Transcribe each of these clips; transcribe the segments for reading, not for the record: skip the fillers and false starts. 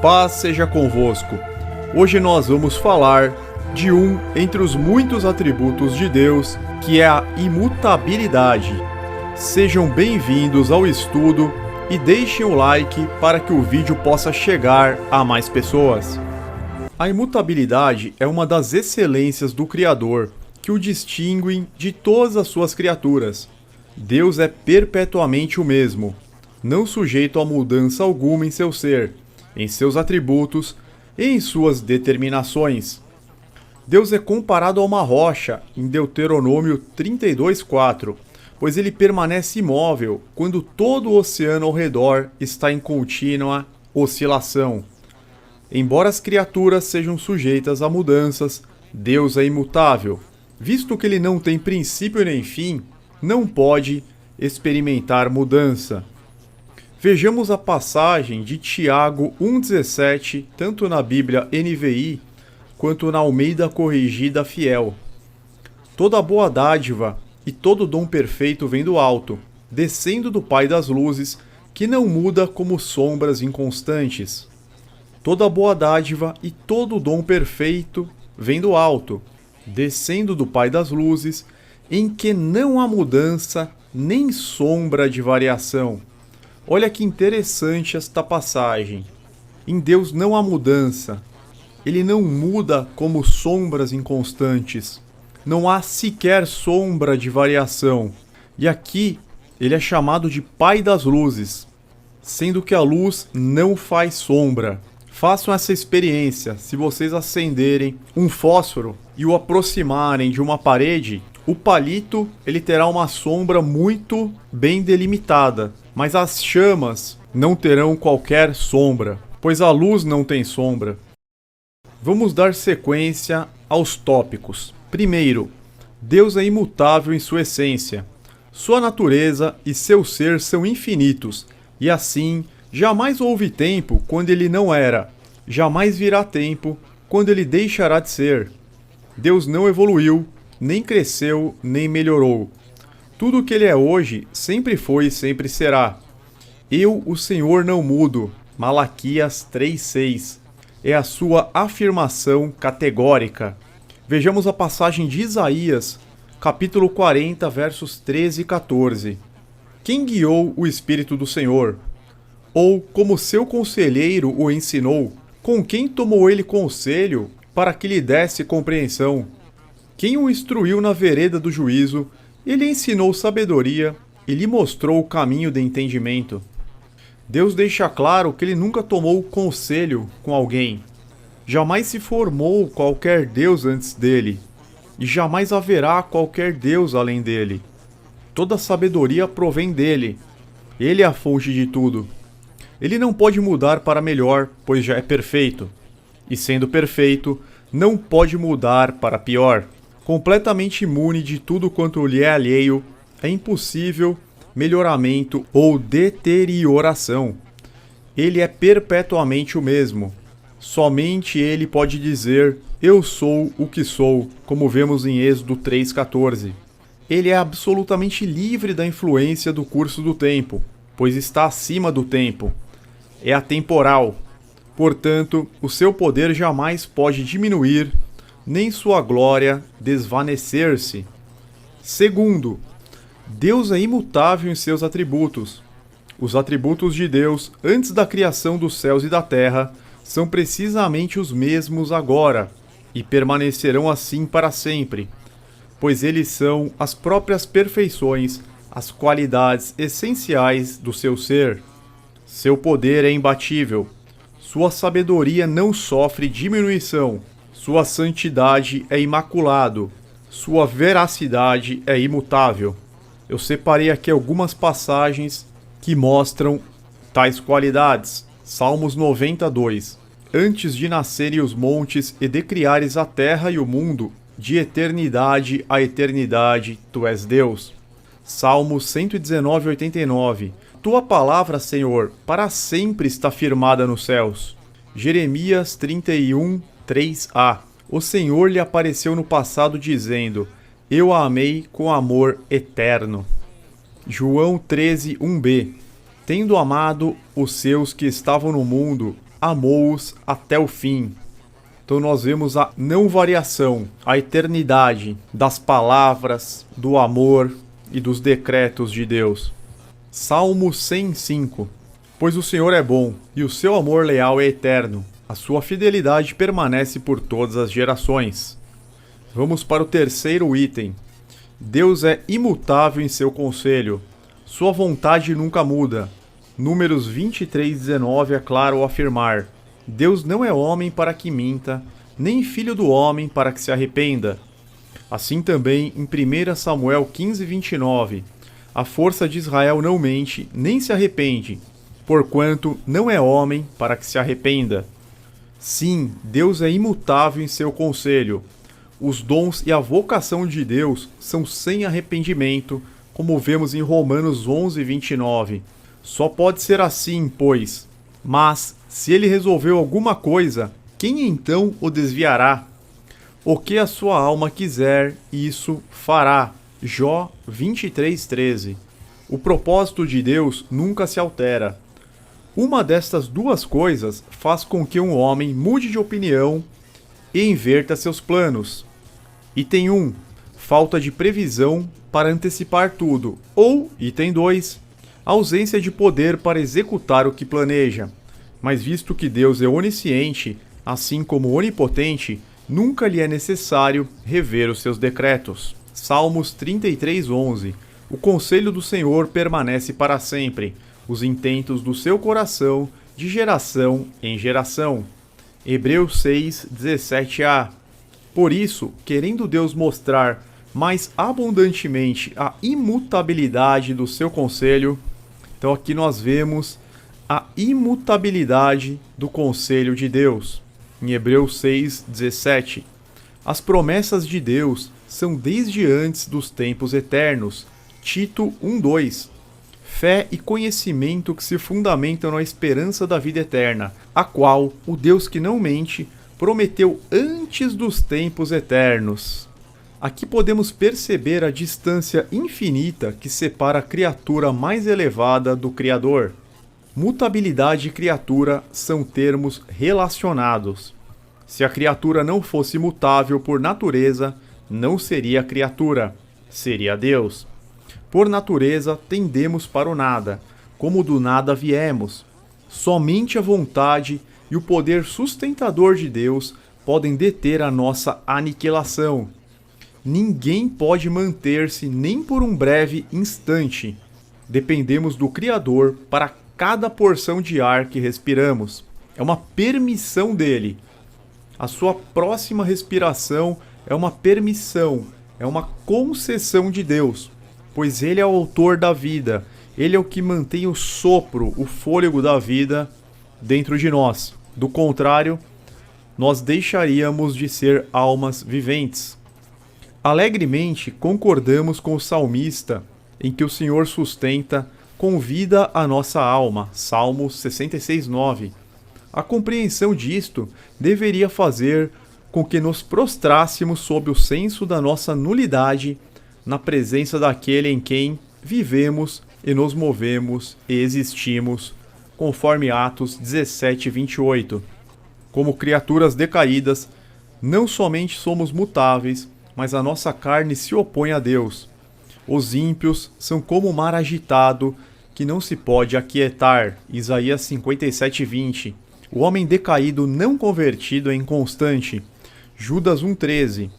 paz seja convosco. Hoje nós vamos falar de um entre os muitos atributos de Deus, que é a imutabilidade. Sejam bem-vindos ao estudo e deixem o like para que o vídeo possa chegar a mais pessoas. A imutabilidade é uma das excelências do Criador, que o distinguem de todas as suas criaturas. Deus é perpetuamente o mesmo, não sujeito a mudança alguma em seu ser, em seus atributos e em suas determinações. Deus é comparado a uma rocha em Deuteronômio 32:4, pois ele permanece imóvel quando todo o oceano ao redor está em contínua oscilação. Embora as criaturas sejam sujeitas a mudanças, Deus é imutável. Visto que ele não tem princípio nem fim, não pode experimentar mudança. Vejamos a passagem de Tiago 1,17, tanto na Bíblia NVI, quanto na Almeida Corrigida Fiel. Toda boa dádiva e todo dom perfeito vem do alto, descendo do Pai das luzes, que não muda como sombras inconstantes. Toda boa dádiva e todo dom perfeito vem do alto, descendo do Pai das luzes, em que não há mudança nem sombra de variação. Olha que interessante esta passagem. Em Deus não há mudança. Ele não muda como sombras inconstantes. Não há sequer sombra de variação. E aqui ele é chamado de Pai das Luzes, sendo que a luz não faz sombra. Façam essa experiência. Se vocês acenderem um fósforo e o aproximarem de uma parede, o palito ele terá uma sombra muito bem delimitada, mas as chamas não terão qualquer sombra, pois a luz não tem sombra. Vamos dar sequência aos tópicos. Primeiro, Deus é imutável em sua essência. Sua natureza e seu ser são infinitos, e assim, jamais houve tempo quando ele não era, jamais virá tempo quando ele deixará de ser. Deus não evoluiu, nem cresceu, nem melhorou. Tudo o que ele é hoje sempre foi e sempre será. Eu, o Senhor, não mudo. Malaquias 3:6. É a sua afirmação categórica. Vejamos a passagem de Isaías, capítulo 40, versos 13 e 14. Quem guiou o Espírito do Senhor? Ou, como seu conselheiro o ensinou? Com quem tomou ele conselho para que lhe desse compreensão? Quem o instruiu na vereda do juízo, ele ensinou sabedoria e lhe mostrou o caminho de entendimento. Deus deixa claro que ele nunca tomou conselho com alguém. Jamais se formou qualquer Deus antes dele, e jamais haverá qualquer Deus além dele. Toda sabedoria provém dele. Ele é a fonte de tudo. Ele não pode mudar para melhor, pois já é perfeito. E sendo perfeito, não pode mudar para pior. Completamente imune de tudo quanto lhe é alheio, é impossível melhoramento ou deterioração. Ele é perpetuamente o mesmo. Somente ele pode dizer, eu sou o que sou, como vemos em Êxodo 3,14. Ele é absolutamente livre da influência do curso do tempo, pois está acima do tempo. É atemporal. Portanto, o seu poder jamais pode diminuir, nem sua glória desvanecer-se. Segundo, Deus é imutável em seus atributos. Os atributos de Deus, antes da criação dos céus e da terra, são precisamente os mesmos agora, e permanecerão assim para sempre, pois eles são as próprias perfeições, as qualidades essenciais do seu ser. Seu poder é imbatível. Sua sabedoria não sofre diminuição. Sua santidade é imaculado. Sua veracidade é imutável. Eu separei aqui algumas passagens que mostram tais qualidades. Salmos 92. Antes de nascerem os montes e de criares a terra e o mundo, de eternidade a eternidade, tu és Deus. Salmos 119:89. Tua palavra, Senhor, para sempre está firmada nos céus. Jeremias 31:3a. O Senhor lhe apareceu no passado dizendo, eu a amei com amor eterno. João 13:1b. Tendo amado os seus que estavam no mundo, amou-os até o fim. Então nós vemos a não variação, a eternidade das palavras, do amor e dos decretos de Deus. Salmo 105. Pois o Senhor é bom, e o seu amor leal é eterno. A sua fidelidade permanece por todas as gerações. Vamos para o terceiro item. Deus é imutável em seu conselho. Sua vontade nunca muda. Números 23:19 é claro ao afirmar: Deus não é homem para que minta, nem filho do homem para que se arrependa. Assim também em 1 Samuel 15:29, a força de Israel não mente, nem se arrepende, porquanto não é homem para que se arrependa. Sim, Deus é imutável em seu conselho. Os dons e a vocação de Deus são sem arrependimento, como vemos em Romanos 11:29. Só pode ser assim, pois. Mas, se ele resolveu alguma coisa, quem então o desviará? O que a sua alma quiser, isso fará. Jó 23:13. O propósito de Deus nunca se altera. Uma destas duas coisas faz com que um homem mude de opinião e inverta seus planos. Item 1. Falta de previsão para antecipar tudo. Ou, item 2. Ausência de poder para executar o que planeja. Mas visto que Deus é onisciente, assim como onipotente, nunca lhe é necessário rever os seus decretos. Salmos 33:11. O conselho do Senhor permanece para sempre, os intentos do seu coração de geração em geração. Hebreus 6:17a. Por isso, querendo Deus mostrar mais abundantemente a imutabilidade do seu conselho, então aqui nós vemos a imutabilidade do conselho de Deus. Em Hebreus 6:17, as promessas de Deus são desde antes dos tempos eternos. Tito 1:2, fé e conhecimento que se fundamentam na esperança da vida eterna, a qual o Deus que não mente prometeu antes dos tempos eternos. Aqui podemos perceber a distância infinita que separa a criatura mais elevada do Criador. Mutabilidade e criatura são termos relacionados. Se a criatura não fosse mutável por natureza, não seria criatura, seria Deus. Por natureza, tendemos para o nada, como do nada viemos. Somente a vontade e o poder sustentador de Deus podem deter a nossa aniquilação. Ninguém pode manter-se nem por um breve instante. Dependemos do Criador para cada porção de ar que respiramos. É uma permissão dele. A sua próxima respiração é uma permissão, é uma concessão de Deus, pois ele é o autor da vida. Ele é o que mantém o sopro, o fôlego da vida dentro de nós. Do contrário, nós deixaríamos de ser almas viventes. Alegremente concordamos com o salmista em que o Senhor sustenta com vida a nossa alma. Salmo 66:9. A compreensão disto deveria fazer com que nos prostrássemos sob o senso da nossa nulidade na presença daquele em quem vivemos e nos movemos e existimos, conforme Atos 17:28. Como criaturas decaídas, não somente somos mutáveis, mas a nossa carne se opõe a Deus. Os ímpios são como o mar agitado que não se pode aquietar. Isaías 57:20. O homem decaído não convertido é inconstante. Judas 1:13.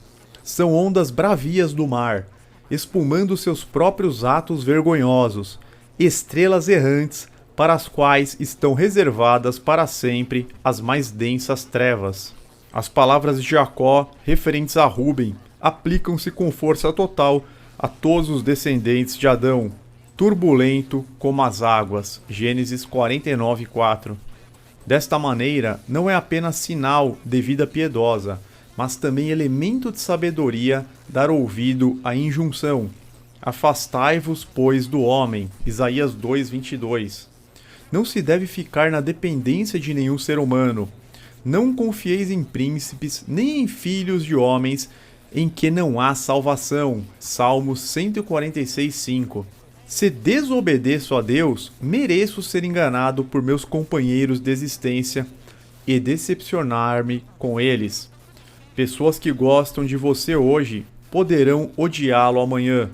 São ondas bravias do mar, espumando seus próprios atos vergonhosos, estrelas errantes para as quais estão reservadas para sempre as mais densas trevas. As palavras de Jacó referentes a Rúben aplicam-se com força total a todos os descendentes de Adão. Turbulento como as águas. Gênesis 49:4. Desta maneira, não é apenas sinal de vida piedosa, mas também elemento de sabedoria dar ouvido à injunção. Afastai-vos, pois, do homem. Isaías 2:22. Não se deve ficar na dependência de nenhum ser humano. Não confieis em príncipes, nem em filhos de homens, em que não há salvação. Salmos 146:5. Se desobedeço a Deus, mereço ser enganado por meus companheiros de existência, e decepcionar-me com eles. Pessoas que gostam de você hoje poderão odiá-lo amanhã.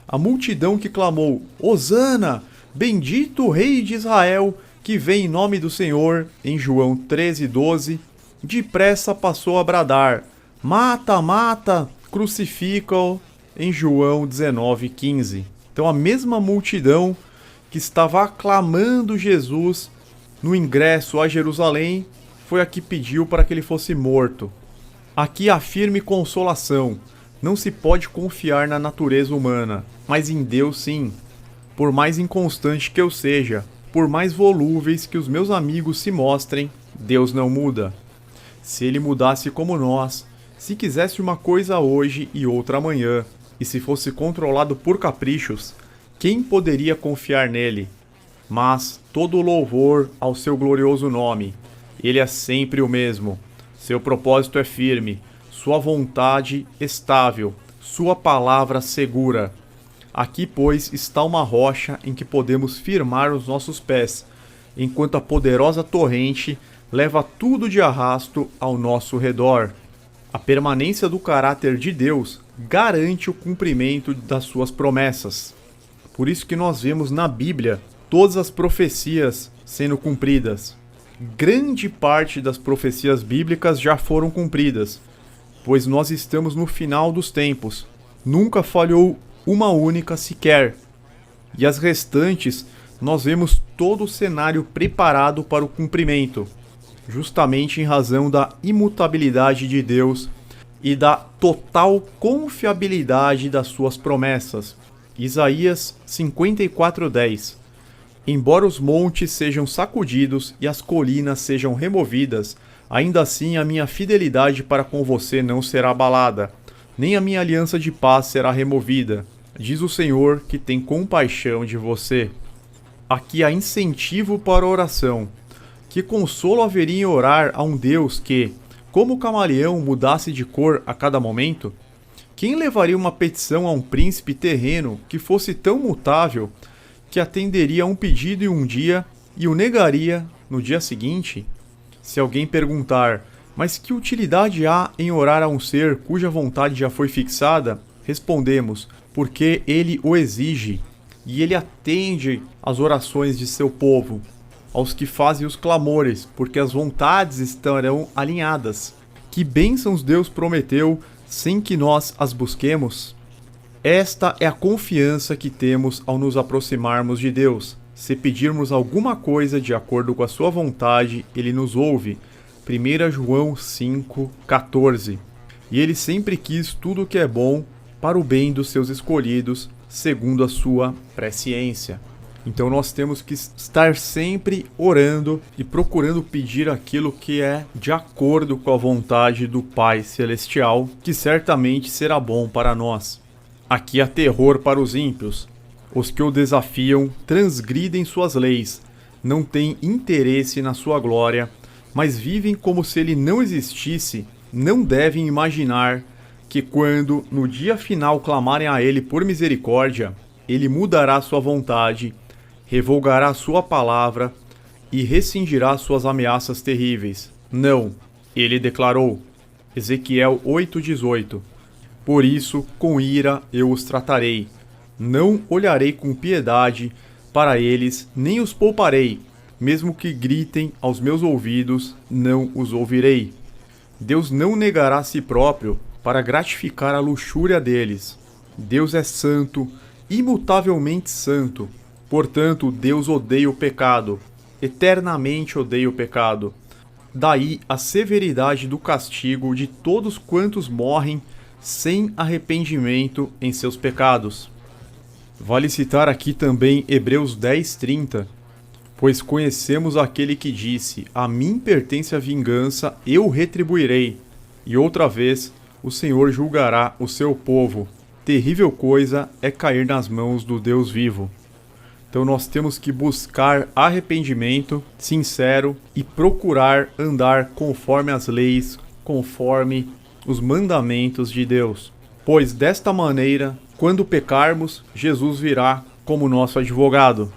A multidão que clamou: Hosana, bendito o Rei de Israel, que vem em nome do Senhor, em João 13:12, depressa passou a bradar: Mata, mata, crucifica-o, em João 19:15. Então a mesma multidão que estava aclamando Jesus no ingresso a Jerusalém foi a que pediu para que ele fosse morto. Aqui a firme consolação: não se pode confiar na natureza humana, mas em Deus sim. Por mais inconstante que eu seja, por mais volúveis que os meus amigos se mostrem, Deus não muda. Se ele mudasse como nós, se quisesse uma coisa hoje e outra amanhã, e se fosse controlado por caprichos, quem poderia confiar nele? Mas todo louvor ao seu glorioso nome. Ele é sempre o mesmo. Seu propósito é firme, sua vontade estável, sua palavra segura. Aqui, pois, está uma rocha em que podemos firmar os nossos pés, enquanto a poderosa torrente leva tudo de arrasto ao nosso redor. A permanência do caráter de Deus garante o cumprimento das suas promessas. Por isso que nós vemos na Bíblia todas as profecias sendo cumpridas. Grande parte das profecias bíblicas já foram cumpridas, pois nós estamos no final dos tempos. Nunca falhou uma única sequer. E as restantes, nós vemos todo o cenário preparado para o cumprimento, justamente em razão da imutabilidade de Deus e da total confiabilidade das suas promessas. Isaías 54:10. Embora os montes sejam sacudidos e as colinas sejam removidas, ainda assim a minha fidelidade para com você não será abalada, nem a minha aliança de paz será removida, diz o Senhor que tem compaixão de você. Aqui há incentivo para a oração. Que consolo haveria em orar a um Deus que, como o camaleão, mudasse de cor a cada momento? Quem levaria uma petição a um príncipe terreno que fosse tão mutável que atenderia a um pedido em um dia e o negaria no dia seguinte? Se alguém perguntar: mas que utilidade há em orar a um ser cuja vontade já foi fixada? Respondemos: porque ele o exige, e ele atende às orações de seu povo, aos que fazem os clamores, porque as vontades estarão alinhadas. Que bênçãos Deus prometeu sem que nós as busquemos? Esta é a confiança que temos ao nos aproximarmos de Deus. Se pedirmos alguma coisa de acordo com a sua vontade, ele nos ouve. 1 João 5,14. E ele sempre quis tudo o que é bom para o bem dos seus escolhidos, segundo a sua presciência. Então nós temos que estar sempre orando e procurando pedir aquilo que é de acordo com a vontade do Pai Celestial, que certamente será bom para nós. Aqui há terror para os ímpios. Os que o desafiam transgridem suas leis, não têm interesse na sua glória, mas vivem como se ele não existisse. Não devem imaginar que quando no dia final clamarem a ele por misericórdia, ele mudará sua vontade, revogará sua palavra e rescindirá suas ameaças terríveis. Não, ele declarou. Ezequiel 8,18. Por isso, com ira eu os tratarei. Não olharei com piedade para eles, nem os pouparei. Mesmo que gritem aos meus ouvidos, não os ouvirei. Deus não negará a si próprio para gratificar a luxúria deles. Deus é santo, imutavelmente santo. Portanto, Deus odeia o pecado, eternamente odeia o pecado. Daí a severidade do castigo de todos quantos morrem sem arrependimento em seus pecados. Vale citar aqui também Hebreus 10:30, pois conhecemos aquele que disse: a mim pertence a vingança, eu retribuirei. E outra vez, o Senhor julgará o seu povo. Terrível coisa é cair nas mãos do Deus vivo. Então nós temos que buscar arrependimento sincero e procurar andar conforme as leis, conforme os mandamentos de Deus. Pois desta maneira, quando pecarmos, Jesus virá como nosso advogado.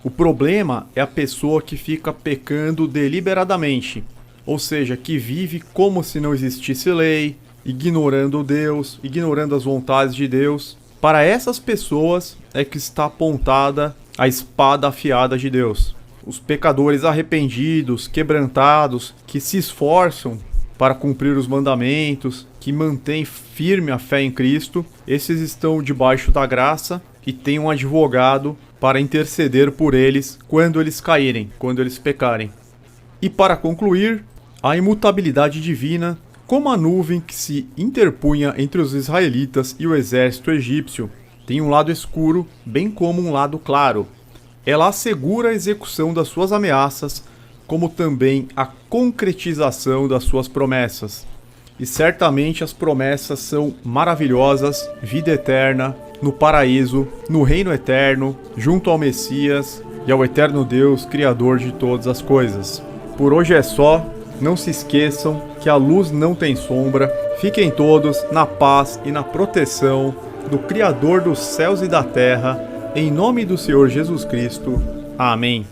O problema é a pessoa que fica pecando deliberadamente. ou seja, que vive como se não existisse lei, ignorando Deus, ignorando as vontades de Deus. Para essas pessoas é que está apontada a espada afiada de Deus. Os pecadores arrependidos, quebrantados, que se esforçam para cumprir os mandamentos, que mantêm firme a fé em Cristo, esses estão debaixo da graça e têm um advogado para interceder por eles quando eles caírem, quando eles pecarem. E para concluir, a imutabilidade divina, como a nuvem que se interpunha entre os israelitas e o exército egípcio, tem um lado escuro, bem como um lado claro. Ela assegura a execução das suas ameaças, como também a concretização das suas promessas. E certamente as promessas são maravilhosas, vida eterna, no paraíso, no reino eterno, junto ao Messias e ao eterno Deus, Criador de todas as coisas. Por hoje é só, não se esqueçam que a luz não tem sombra, fiquem todos na paz e na proteção do Criador dos céus e da terra, em nome do Senhor Jesus Cristo. Amém.